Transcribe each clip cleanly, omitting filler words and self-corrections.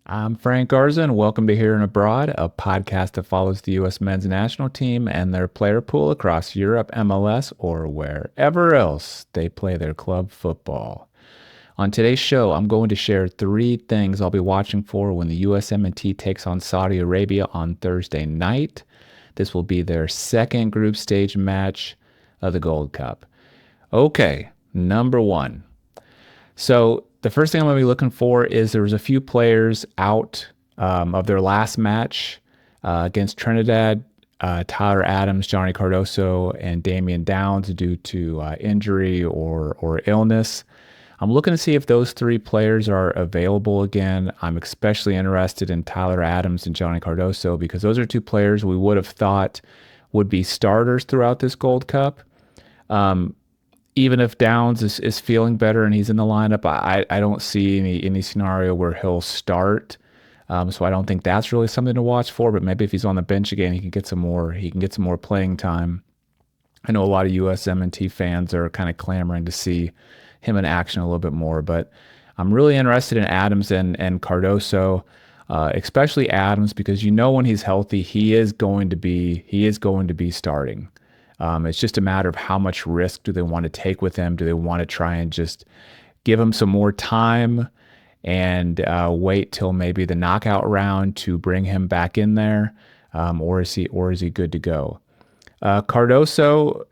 I'm Frank Garza, and welcome to Here and Abroad, a podcast that follows the U.S. men's national team and their player pool across Europe, MLS, or wherever else they play their club football. On today's show, I'm going to share three things I'll be watching for when the USMNT takes on Saudi Arabia on Thursday night. This will be their second group stage match of the Gold Cup. Okay, number one. So the first thing I'm going to be looking for is there was a few players out of their last match against Trinidad. Tyler Adams, Johnny Cardoso, and Damian Downs due to injury or illness. I'm looking to see if those three players are available again. I'm especially interested in Tyler Adams and Johnny Cardoso because those are two players we would have thought would be starters throughout this Gold Cup. Even if Downs is feeling better and he's in the lineup, I don't see any scenario where he'll start. So I don't think that's really something to watch for. But maybe if he's on the bench again, he can get some more playing time. I know a lot of USMNT fans are kind of clamoring to see him in action a little bit more. But I'm really interested in Adams and Cardoso, especially Adams, because when he's healthy, he is going to be starting. It's just a matter of how much risk do they want to take with him? Do they want to try and just give him some more time and wait till maybe the knockout round to bring him back in there, or is he good to go? Cardoso,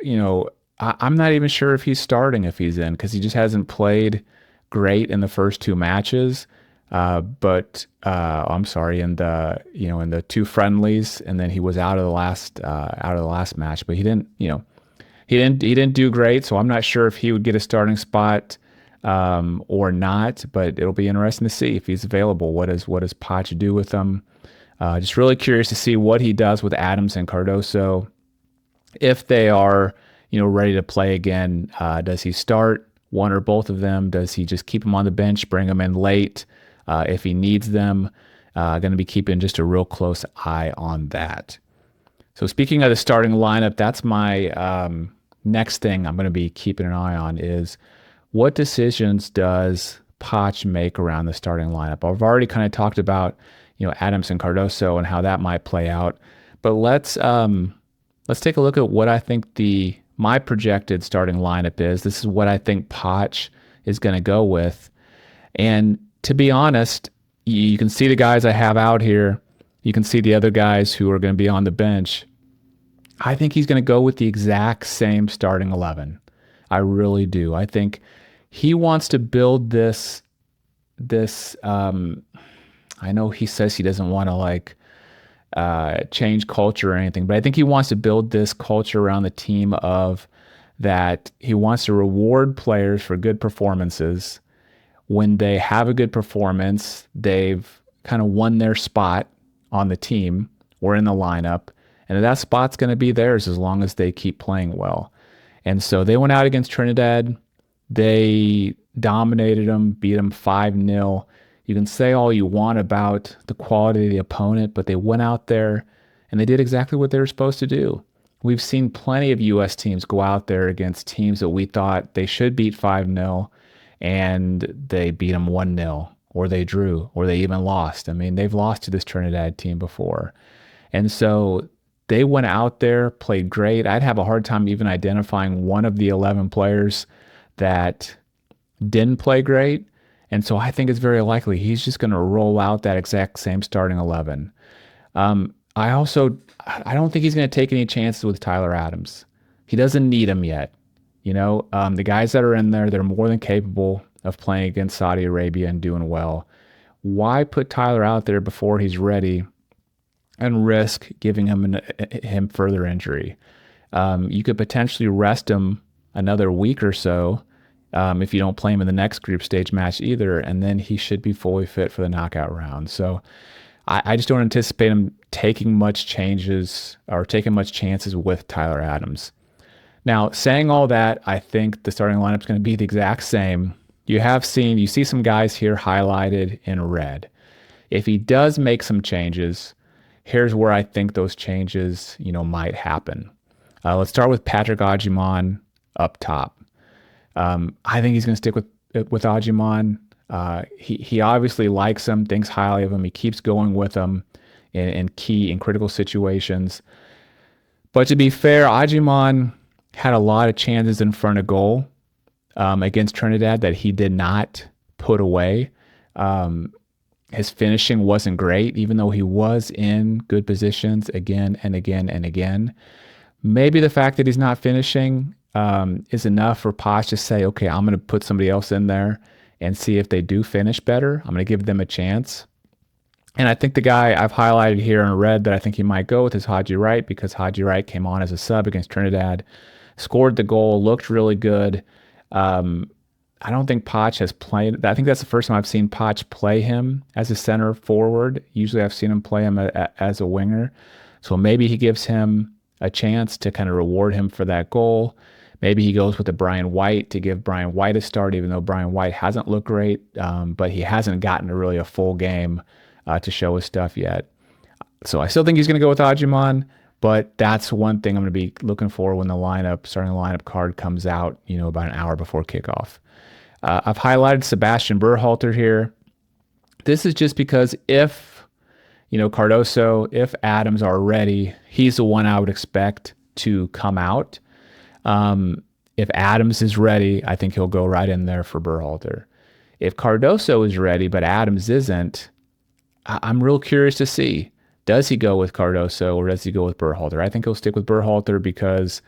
I'm not even sure if he's starting if he's in because he just hasn't played great in the first two matches. But I'm sorry, in the two friendlies, and then he was out of the last match. But he didn't do great. So I'm not sure if he would get a starting spot or not. But it'll be interesting to see if he's available. What does Poch do with him? Just really curious to see what he does with Adams and Cardoso. If they are ready to play again, does he start one or both of them? Does he just keep them on the bench, bring them in late? If he needs them, going to be keeping just a real close eye on that. So speaking of the starting lineup, that's my next thing I'm going to be keeping an eye on is what decisions does Poch make around the starting lineup? I've already kind of talked about Adams and Cardoso and how that might play out, but let's take a look at what I think my projected starting lineup is. This is what I think Poch is going to go with, and to be honest, you can see the guys I have out here. You can see the other guys who are going to be on the bench. I think he's going to go with the exact same starting 11. I really do. I think he wants to build this. I know he says he doesn't want to change culture or anything, but I think he wants to build this culture around the team of that he wants to reward players for good performances. When they have a good performance, they've kind of won their spot on the team or in the lineup, and that spot's going to be theirs as long as they keep playing well. And so they went out against Trinidad. They dominated them, beat them 5-0. You can say all you want about the quality of the opponent, but they went out there and they did exactly what they were supposed to do. We've seen plenty of U.S. teams go out there against teams that we thought they should beat 5-0. And they beat them 1-0, or they drew, or they even lost. I mean, they've lost to this Trinidad team before. And so they went out there, played great. I'd have a hard time even identifying one of the 11 players that didn't play great. And so I think it's very likely he's just going to roll out that exact same starting 11. I don't think he's going to take any chances with Tyler Adams. He doesn't need him yet. The guys that are in there, they're more than capable of playing against Saudi Arabia and doing well. Why put Tyler out there before he's ready and risk giving him further injury? You could potentially rest him another week or so if you don't play him in the next group stage match either, and then he should be fully fit for the knockout round. So I just don't anticipate him taking much chances or taking much chances with Tyler Adams. Now, saying all that, I think the starting lineup is going to be the exact same. You see some guys here highlighted in red. If he does make some changes, here's where I think those changes, might happen. Let's start with Patrick Agyemang up top. I think he's going to stick with Agyemang. He obviously likes him, thinks highly of him. He keeps going with him in key and critical situations. But to be fair, Ajiman had a lot of chances in front of goal against Trinidad that he did not put away. Um, his finishing wasn't great, even though he was in good positions again and again and again. Maybe the fact that he's not finishing is enough for Posh to say, okay, I'm going to put somebody else in there and see if they do finish better. I'm going to give them a chance. And I think the guy I've highlighted here in red that I think he might go with is Haji Wright, because Haji Wright came on as a sub against Trinidad, scored the goal, looked really good. Um, I don't think Poch has played. I think that's the first time I've seen Poch play him as a center forward. Usually I've seen him play him as a winger. So maybe he gives him a chance to kind of reward him for that goal. Maybe he goes with the Brian White to give Brian White a start, even though Brian White hasn't looked great, but he hasn't gotten really a full game to show his stuff yet. So I still think he's going to go with Ajiman, but that's one thing I'm going to be looking for when the starting lineup card comes out, about an hour before kickoff. I've highlighted Sebastian Berhalter here. This is just because if, Cardoso, if Adams are ready, he's the one I would expect to come out. If Adams is ready, I think he'll go right in there for Berhalter. If Cardoso is ready, but Adams isn't, I'm real curious to see. Does he go with Cardoso or does he go with Berhalter? I think he'll stick with Berhalter because,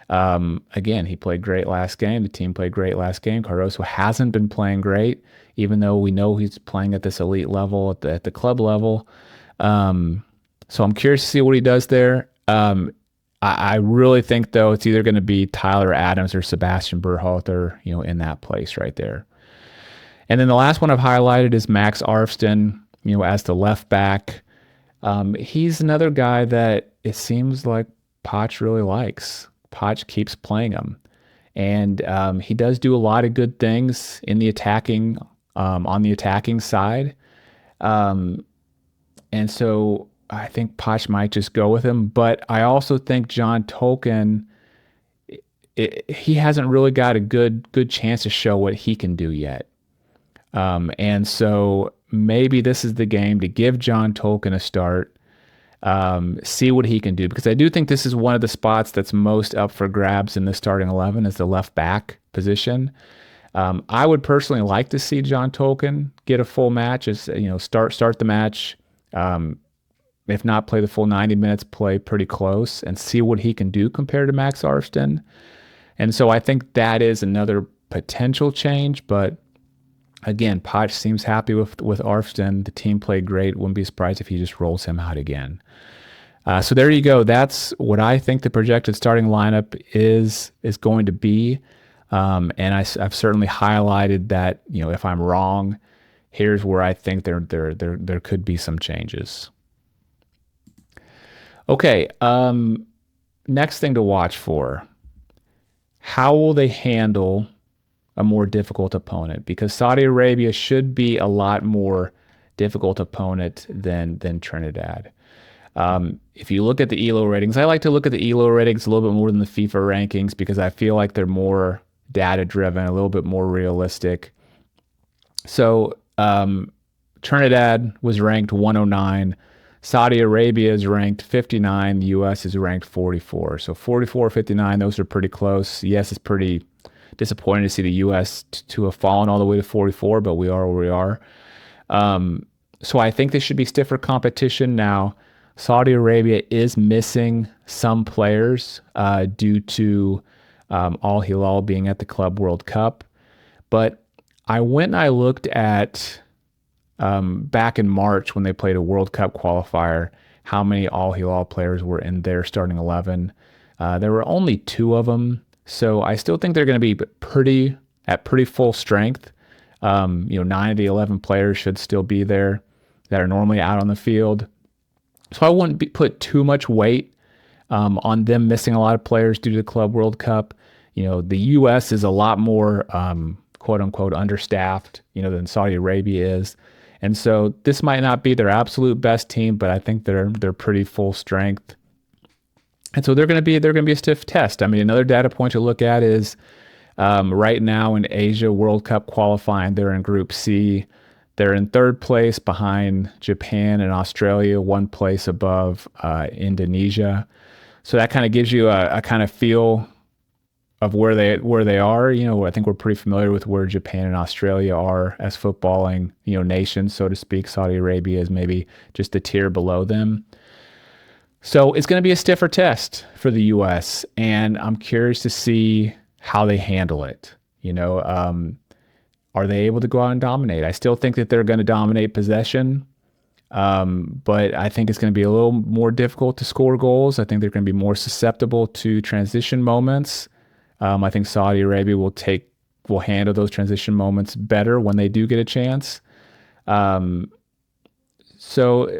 again, he played great last game. The team played great last game. Cardoso hasn't been playing great, even though we know he's playing at this elite level, at the club level. So I'm curious to see what he does there. I really think, though, it's either going to be Tyler Adams or Sebastian Berhalter, in that place right there. And then the last one I've highlighted is Max Arfsten, as the left back. He's another guy that it seems like Poch really likes. Poch keeps playing him. And he does do a lot of good things in the attacking, on the attacking side. And so I think Poch might just go with him. But I also think John Tolkien, he hasn't really got a good chance to show what he can do yet. And so maybe this is the game to give John Tolkien a start, see what he can do, because I do think this is one of the spots that's most up for grabs in the starting 11 is the left back position. I would personally like to see John Tolkien get a full match, start the match. If not play the full 90 minutes, play pretty close and see what he can do compared to Max Arfsten. And so I think that is another potential change, but again, Poch seems happy with Arfsten. The team played great. Wouldn't be surprised if he just rolls him out again. So there you go. That's what I think the projected starting lineup is going to be. And I've certainly highlighted that, if I'm wrong, here's where I think there could be some changes. Okay, next thing to watch for. How will they handle a more difficult opponent? Because Saudi Arabia should be a lot more difficult opponent than Trinidad. If you look at the ELO ratings, I like to look at the ELO ratings a little bit more than the FIFA rankings because I feel like they're more data-driven, a little bit more realistic. So Trinidad was ranked 109. Saudi Arabia is ranked 59. The U.S. is ranked 44. So 44, 59, those are pretty close. Yes, it's pretty disappointing to see the U.S. to have fallen all the way to 44, but we are where we are. So I think this should be stiffer competition. Now, Saudi Arabia is missing some players due to Al Hilal being at the Club World Cup. But I went and I looked at back in March when they played a World Cup qualifier, how many Al Hilal players were in their starting 11. There were only 2 of them. So I still think they're going to be at pretty full strength. 9 of the 11 players should still be there that are normally out on the field. So I wouldn't put too much weight on them missing a lot of players due to the Club World Cup. The U.S. is a lot more quote unquote understaffed, than Saudi Arabia is. And so this might not be their absolute best team, but I think they're pretty full strength. And so they're going to be a stiff test. I mean, another data point to look at is Right now in Asia World Cup qualifying, they're in Group C. They're in third place behind Japan and Australia, one place above Indonesia. So that kind of gives you a kind of feel of where they are. I think we're pretty familiar with where Japan and Australia are as footballing, nations, so to speak. Saudi Arabia is maybe just a tier below them. So it's going to be a stiffer test for the U.S., and I'm curious to see how they handle it. Are they able to go out and dominate? I still think that they're going to dominate possession, but I think it's going to be a little more difficult to score goals. I think they're going to be more susceptible to transition moments. I think Saudi Arabia will handle those transition moments better when they do get a chance. So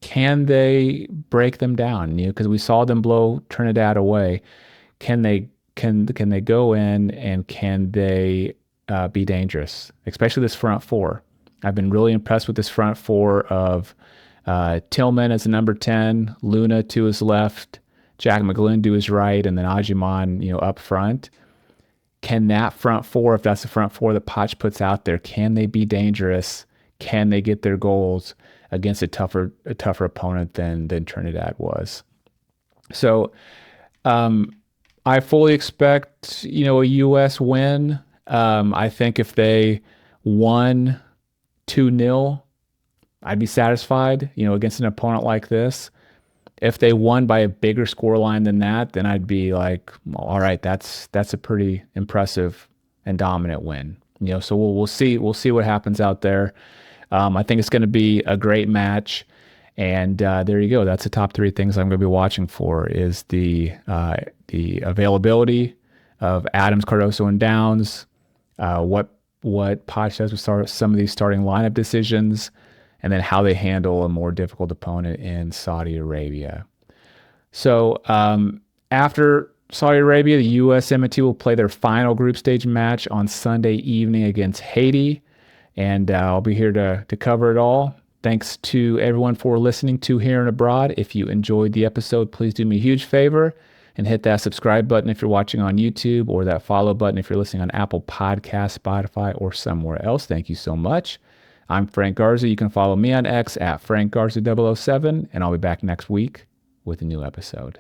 can they break them down? Because we saw them blow Trinidad away. Can they go in and can they be dangerous, especially this front four? I've been really impressed with this front four of Tillman as the number 10, Luna to his left, Jack McGlynn to his right, and then Ajiman, up front. Can that front four, if that's the front four that Poch puts out there, can they be dangerous? Can they get their goals against a tougher opponent than Trinidad was? So I fully expect, a U.S. win. I think if they won 2-0, I'd be satisfied, against an opponent like this. If they won by a bigger scoreline than that, then I'd be like, all right, that's a pretty impressive and dominant win. So we'll see what happens out there. I think it's going to be a great match, and there you go. That's the top three things I'm going to be watching for: is the availability of Adams, Cardoso, and Downs. What Poch does with some of these starting lineup decisions, and then how they handle a more difficult opponent in Saudi Arabia. So after Saudi Arabia, the USMNT will play their final group stage match on Sunday evening against Haiti, and I'll be here to cover it all. Thanks to everyone for listening to Here and Abroad. If you enjoyed the episode, please do me a huge favor and hit that subscribe button if you're watching on YouTube, or that follow button if you're listening on Apple Podcasts, Spotify, or somewhere else. Thank you so much. I'm Frank Garza. You can follow me on X at FrankGarza007, and I'll be back next week with a new episode.